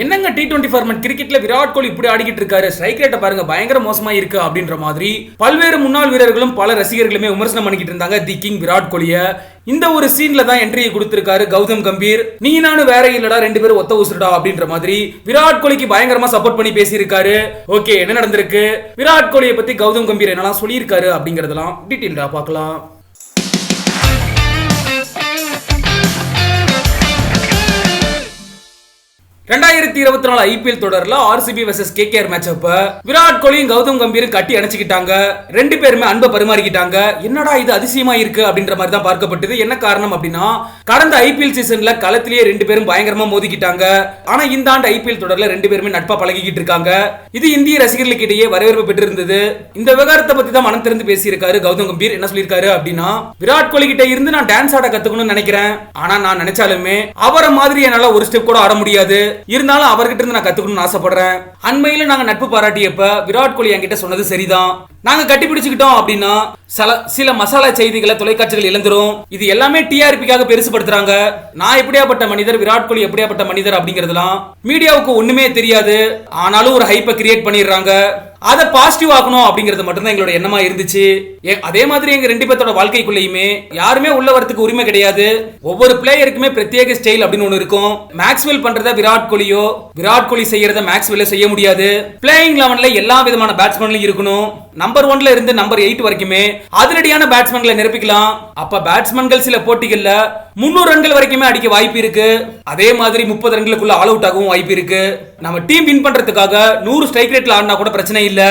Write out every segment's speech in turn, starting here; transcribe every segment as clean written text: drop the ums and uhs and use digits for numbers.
என்னங்க T20 format கிரிக்கெட்ல விராட் கோலி இப்படி ஆடிக்கிட்டு இருக்காரு, ஸ்ட்ரைக் ரேட்டை பாருங்க பயங்கர மோசமா இருக்கு அப்படின்ற மாதிரி பல்வேறு முன்னாள் வீரர்களும் பல ரசிகர்களுமே விமர்சனம் பண்ணிக்கிட்டு இருந்தாங்க தி கிங் விராட் கோலிய. இந்த ஒரு சீன்ல தான் என்ட்ரியை கொடுத்திருக்காரு கௌதம் கம்பீர். நீ நானும் வேற இல்லடா, ரெண்டு பேரும் ஒத்த ஊசுடா அப்படின்ற மாதிரி விராட் கோலிக்கு பயங்கரமா சப்போர்ட் பண்ணி பேசியிருக்காரு. ஓகே, என்ன நடந்திருக்கு, விராட் கோலியை பத்தி கௌதம் கம்பீர் என்னெல்லாம் சொல்லியிருக்காரு அப்படிங்கறதெல்லாம் டீட்டெயில்டா பார்க்கலாம். 2024 ஐபிஎல் தொடர்ல ஆர்சிபி வெர்சஸ் கேகேஆர் மேட்ச் அப்ப விராட் கோலியும் கௌதம் கம்பீரும் கட்டி அணைச்சிக்கிட்டாங்க. ரெண்டு பேருமே அன்பை பரிமாறிக்கிட்டாங்க. என்னடா இது அதிசயமா இருக்கு அப்படின்ற மாதிரி தான் பார்க்கப்பட்டது. என்ன காரணம் அப்படின்னா, கடந்த ஐபிஎல் சீசன்ல களத்திலேயே ரெண்டு பேரும் பயங்கரமா மோதிக்கிட்டாங்க. ஆனா இந்த ஆண்டு ஐபிஎல் தொடர்ல ரெண்டு பேருமே நட்பா பழகிக்கிட்டு இருக்காங்க. இது இந்திய ரசிகர்களுக்கு இடையே வரவேற்பு பெற்றிருந்தது. இந்த விவகாரத்தை பத்தி தான் மனம் திறந்து பேசியிருக்காரு கௌதம் கம்பீர். என்ன சொல்லியிருக்காரு அப்படின்னா, விராட் கோலி கிட்ட இருந்து நான் டான்ஸ் ஆட கத்துக்கணும்னு நினைக்கிறேன். ஆனா நான் நினைச்சாலுமே அவரை மாதிரி என்னால ஒரு ஸ்டெப் கூட ஆட முடியாது. இருந்தாலும் அவர்கிட்ட இருந்து நான் கத்துக்கணும்னு ஆசைப்படுறேன். அண்மையில நாங்க நட்பு பாராட்டியப்ப விராட் கோலி என்கிட்ட சொன்னது சரிதான். நாங்க கட்டி பிடிச்சுக்கிட்டோம் அப்படின்னா சில மசாலா செய்திகளை தொலைக்காட்சிகள் இழந்துரும். இது எல்லாமே டிஆர்பிக்காக பெருசுபடுத்துறாங்க. நான் எப்படியாப்பட்ட மனிதர், விராட் கோலி எப்படியாப்பட்ட மனிதர் அப்படிங்கறதுலாம் மீடியாவுக்கு ஒண்ணுமே தெரியாது. ஆனாலும் ஒரு ஹைப்பை கிரியேட் பண்ணிடுறாங்க. அதை பாசிட்டிவ் ஆகணும் அப்படிங்கிறது மட்டும்தான் எங்களோட எண்ணமா இருந்துச்சு. அதே மாதிரி எங்க ரெண்டு பேர்த்தோட வாழ்க்கைக்குள்ளேயுமே யாருமே உள்ள வரதுக்கு உரிமை கிடையாது. ஒவ்வொரு பிளேயருக்குமே பிரத்யேக ஸ்டைல் அப்படின்னு ஒண்ணு இருக்கும். மேக்ஸ்வெல் பண்றத விராட் கோலியோ, விராட் கோலி செய்யறத மேக்ஸ்வெல்ல செய்ய முடியாது. பிளேயிங் 11ல எல்லா விதமான பேட்ஸ்மேன்களும் இருக்கணும். நம்பர் 1ல இருந்து நம்பர் 8 வரைக்குமே அதிரடியான பேட்ஸ்மேன்களை நிரப்பிக்கலாம். அப்ப பேட்ஸ்மேன்கள் சில போட்டிகள்ல 300 ரன்கள் வரைக்குமே அடிக்க வாய்ப்பு இருக்கு. அதே மாதிரி 30 ரன்களுக்குள்ள ஆல் அவுட் ஆகவும் வாய்ப்பு இருக்கு. நம்ம டீம் வின் பண்றதுக்காக 100 ஸ்ட்ரைக் ரேட்ல ஆடினா கூட பிரச்சனை இல்ல.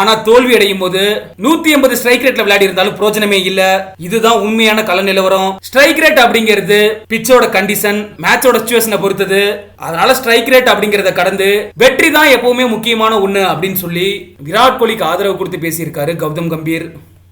ஆனா தோல்வி அடையும் போது 180 ஸ்ட்ரைக் ரேட்ல விளையாடி இருந்தாலும் பிரயோஜனமே இல்ல. இதுதான் உண்மையான கள நிலவரம். ஸ்ட்ரைக் ரேட் அப்படிங்கிறது பிச்சோட கண்டிஷன், மேட்சோட சிச்சுவேஷனை பொறுத்தது. அதனால ஸ்ட்ரைக் ரேட் அப்படிங்கறத கடந்து வெற்றி தான் எப்பவுமே முக்கியமான ஒண்ணு அப்படின்னு சொல்லி விராட் கோலிக்கு ஆதரவு கொடுத்து பேசியிருக்காரு கௌதம் கம்பீர்.